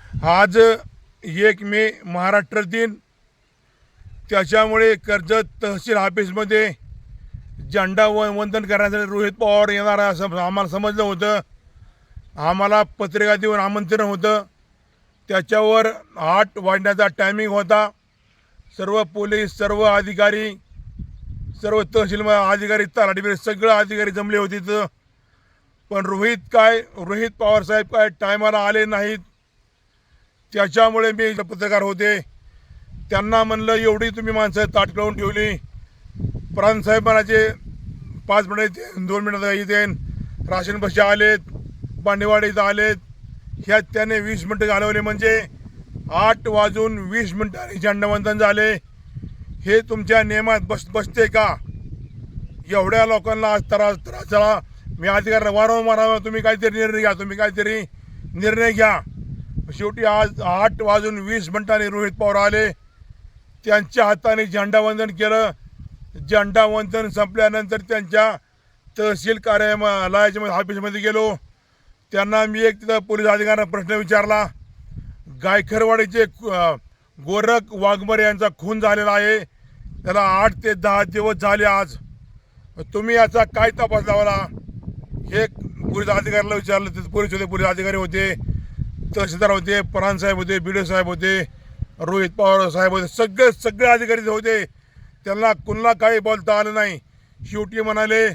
आज 1 मे महाराष्ट्र दिन, त्याच्यामुळे कर्जत तहसील ऑफिसमध्ये झेंडा वंदन करण्यासाठी रोहित पवार येणार आहे असं आम्हाला समजलं होतं. आम्हाला पत्रिका देऊन आमंत्रण होतं. त्याच्यावर 8 वाजण्याचा टायमिंग होता. सर्व पोलीस, सर्व अधिकारी, सर्व तहसील अधिकारी, तलाठी, सगळे अधिकारी जमले होते तिथं. पण रोहित पवार साहेब काय टायमाला आले नाहीत. त्याच्यामुळे मी पत्रकार होते, त्यांना म्हणलं एवढी तुम्ही माणसं ताट करून ठेवली. प्रांत साहेब म्हणाचे 5 मिनिट 2 मिनिटात इथे राशन बसे आलेत, बांडेवाडी इथं आलेत. ह्यात त्याने 20 मिनिटं घालवले, म्हणजे 8:20 झेंडावंदन झाले. हे तुमच्या नियमात बसते का? एवढ्या लोकांना आज त्रास झाला. मी अधिकाऱ्यांना वारंवार म्हणावं, तुम्ही काहीतरी निर्णय घ्या. शेवटी आज 8:20 रोहित पवार आले. त्यांच्या हाताने झेंडावंदन केलं. झेंडावंदन संपल्यानंतर त्यांच्या तहसील कार्यालयाच्या ऑफिसमध्ये गेलो. त्यांना मी एक तिथं पोलीस अधिकाऱ्यांना प्रश्न विचारला. गायखरवाडीचे गोरख वाघमरे यांचा खून झालेला आहे, त्याला 8 ते 10 दिवस झाले. आज तुम्ही याचा काय तपास लावला? हे पोलीस अधिकाऱ्याला विचारलं. तिथे पोलीस अधिकारी होते, तहसीलदार होते, प्रांत साहेब होते, BDO साहेब होते, रोहित पवार साहेब होते, सगळे अधिकारी होते. त्यांना कुणाला काही बोलता आलं नाही. शेवटी म्हणाले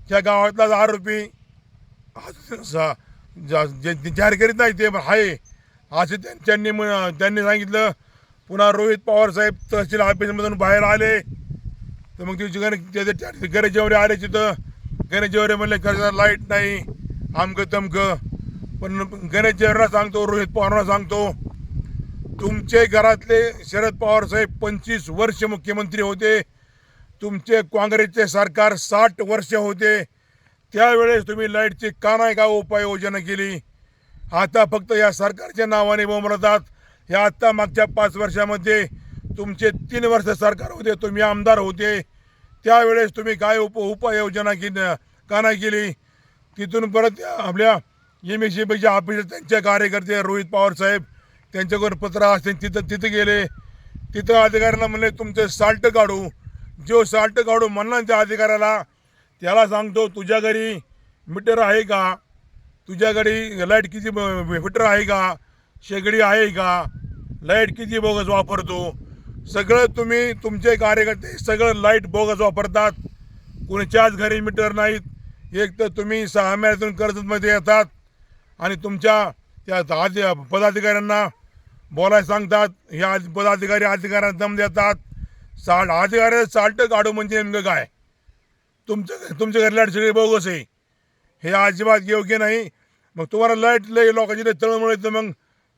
त्या गावातला आरोपी जाहीर करीत नाही ते आहे असं त्यांनी सांगितलं. पुन्हा रोहित पवार साहेब तहसील ऑफिसमधून बाहेर आले. तर मग ते गणेशजेवरे आले. तिथं गणेशजेवरे म्हणले कर्जत लाईट नाही, आमकं तमकं. पण गणेशजेवरेला सांगतो, रोहित पवारांना सांगतो, तुमचे घरातले शरद पवार साहेब 25 वर्ष मुख्यमंत्री होते. तुमचे काँग्रेसचे सरकार 60 वर्ष होते. त्यावेळेस तुम्ही लाईटची का नाही का उपाययोजना केली? आता फक्त या सरकारच्या नावाने बोंबलतात. ह्या आत्ता मागच्या 5 वर्षामध्ये तुमचे 3 वर्ष सरकार होते, तुम्ही आमदार होते. त्यावेळेस तुम्ही काय उपाययोजना का नाही केली? तिथून परत आपल्या MSCBच्या ऑफिसात त्यांचे कार्यकर्ते रोहित पवार साहेब त्यांच्याकडून पत्र असतील तिथं गेले. तिथं अधिकाऱ्यांना म्हणले तुमचं साल्ट काढू. जो साल्ट काढू म्हणला त्या अधिकाऱ्याला, त्याला सांगतो तुझ्या घरी मीटर आहे का? तुझ्या घरी लाईट किती मीटर आहे का? शेगडी आहे का? लाईट किती बोगस वापरतो? सगळं तुम्ही तुमचे कार्यकर्ते सगळं लाईट बोगस वापरतात. कुणाच्याच घरी मीटर नाहीत. एक तर तुम्ही 6 महिन्यातून कर्जतमध्ये येतात आणि तुमच्या त्या पदाधिकाऱ्यांना बोलायला सांगतात. ह्या अधिकाऱ्यांना दम देतात. अधिकारी साल्ट काढू म्हणजे नेमकं काय? तुमच्या घरी लाईट सगळी बोगस आहे, हे अजिबात योग्य नाही. मग तुम्हाला लाईट लय लोकांची तळमळ येतं. मग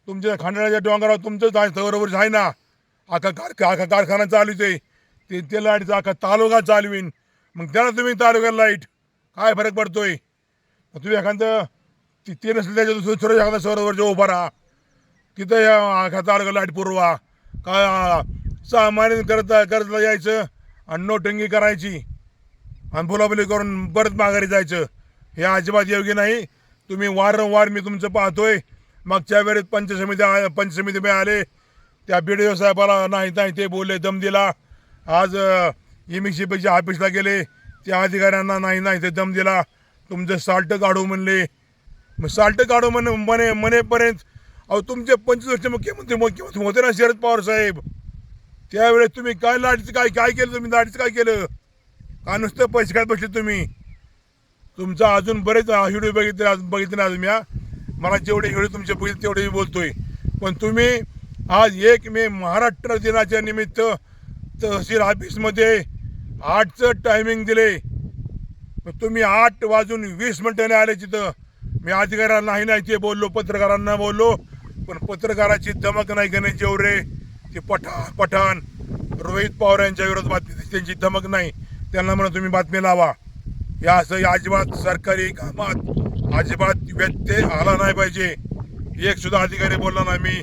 तुमच्या खांडाळ्याच्या डोंगरावर तुमचं बरोबर आहे ना, आखा कारखाना चालूच आहे. ते लाईटचा आखा तालुका चालवीन. मग त्याला तुम्ही तालुक्याला लाईट काय फरक पडतोय? मग तुम्ही एखादं ते नसलं त्याच्या दुसरं एखादा सरोवरच्या उभा राहा, तिथं या आखा तालुका लाईट पुरवा. का 6 महिने करत यायचं आणि नोटंगी करायची आणि बोलाबोली करून परत माघारी जायचं, हे अजिबात योग्य नाही. तुम्ही वारंवार मी तुमचं पाहतोय. मागच्या वेळेस पंचसमिती आले, त्या BDO साहेबाला नाही ते बोलले, दम दिला. आज MSCBच्या ऑफिसला गेले, त्या अधिकाऱ्यांना नाही ते दम दिला. तुमचं साल्ट काढू म्हणले. मग साल्ट काढू म्हणेपर्यंत अहो तुमचे 25 वर्ष मुख्यमंत्री होते ना शरद पवार साहेब. त्यावेळेस तुम्ही काय लाईटचं काय केलं? तुम्ही लाईटचं काय केलं? का नुसतं पैसे काय बसले तुम्ही? तुमचा अजून बरेच व्हिडिओ बघितले आज मी. मला जेवढे व्हिडिओ तुमचे बघितले तेवढे बोलतोय. पण तुम्ही आज 1 मे महाराष्ट्र दिनाच्या निमित्त तहसील ऑफिसमध्ये 8चं टायमिंग दिले. तुम्ही 8:20 आले तिथं. मी अधिकाऱ्यांना नाही ते बोललो, पत्रकारांना बोललो, पण पत्रकाराची धमक नाही. गणेशजेवरे ते पठाण रोहित पवार यांच्या विरोधात त्यांची धमक नाही. त्यांना म्हणा तुम्ही बातमी लावा. या असं अजिबात सरकारी कामात अजिबात व्यत्यय आला नाही पाहिजे. एक सुद्धा अधिकारी बोलला नाही. मी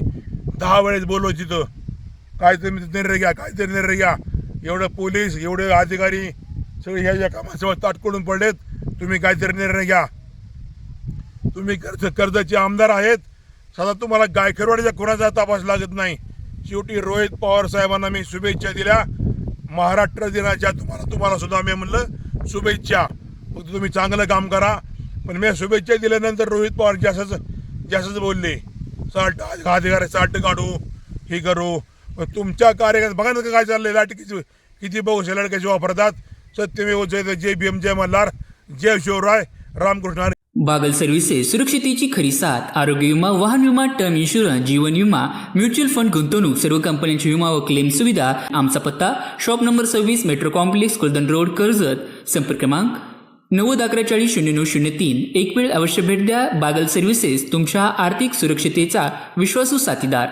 10 वेळेस बोललो तिथं. काहीतरी निर्णय घ्या. एवढं पोलीस, एवढे अधिकारी सगळे ह्या कामासोबत ताटकडून पडलेत. तुम्ही काहीतरी निर्णय घ्या. तुम्ही कर्जतचे आमदार आहेत, साधा तुम्हाला गायकरवाडीच्या कुणाचा तपास लागत नाही. शेवटी रोहित पवार साहेबांना मी शुभेच्छा दिल्या. महाराष्ट्र दिनाच्या तुम्हाला सुद्धा मी म्हणलं शुभेच्छा. फक्त तुम्ही चांगलं काम करा. पण मी शुभेच्छा दिल्यानंतर रोहित पवार जास्तच बोलले, साठ काढू हे करू. पण तुमच्या कार्यक्रमात बघा ना काय चाललंय. लाट किती बहुशे कशी वापरतात. सत्यमेव जयते. जय भीम, जय मल्हार, जय शिवराय, रामकृष्ण हरी. बागल सर्व्हिसेस सुरक्षितेची खरी साथ. आरोग्य विमा, वाहन विमा, टर्म इन्शुरन्स, जीवन विमा, म्युच्युअल फंड, गुंतवणूक, सर्व कंपन्यांची विमा व क्लेम सुविधा. आमचा पत्ता shop number 26, metro complex, Kuldan road, Karjat. संपर्क क्रमांक 9011400903. एक वेळ अवश्य भेट द्या. बागल सर्व्हिसेस, तुमच्या आर्थिक सुरक्षितेचा विश्वासू साथीदार.